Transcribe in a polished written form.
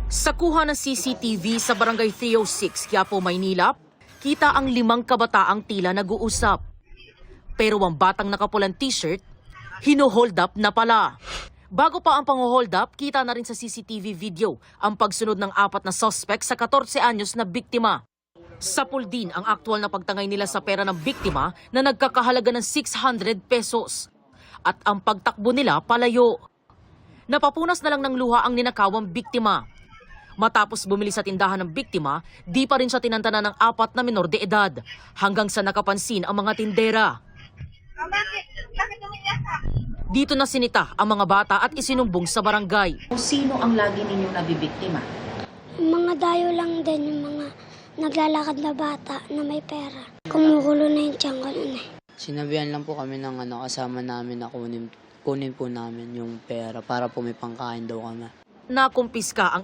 Sa kuha ng CCTV sa Barangay 306, Quiapo, Maynila, kita ang 5 kabataang tila nag-uusap. Pero ang batang nakapulang t-shirt, hino-hold up na pala. Bago pa ang pang-hold up, kita na rin sa CCTV video ang pagsunod ng 4 na suspect sa 14 anyos na biktima. Sapul din ang aktwal na pagtangay nila sa pera ng biktima na nagkakahalaga ng 600 pesos. At ang pagtakbo nila palayo. Napapunas na lang ng luha ang ninakawang biktima. Matapos bumili sa tindahan ng biktima, di pa rin siya tinantanan ng 4 na menor de edad hanggang sa nakapansin ang mga tindera. Dito na sinita ang mga bata at isinumbong sa barangay. Sino ang lagi ninyong nabibiktima? Mga dayo lang din, yung mga naglalakad na bata na may pera. Kumukulo na yung tiyan ko nun eh. Sinabihan lang po kami ng kasama namin na kunin po namin yung pera para po may pangkain daw kami. Nakumpiska ang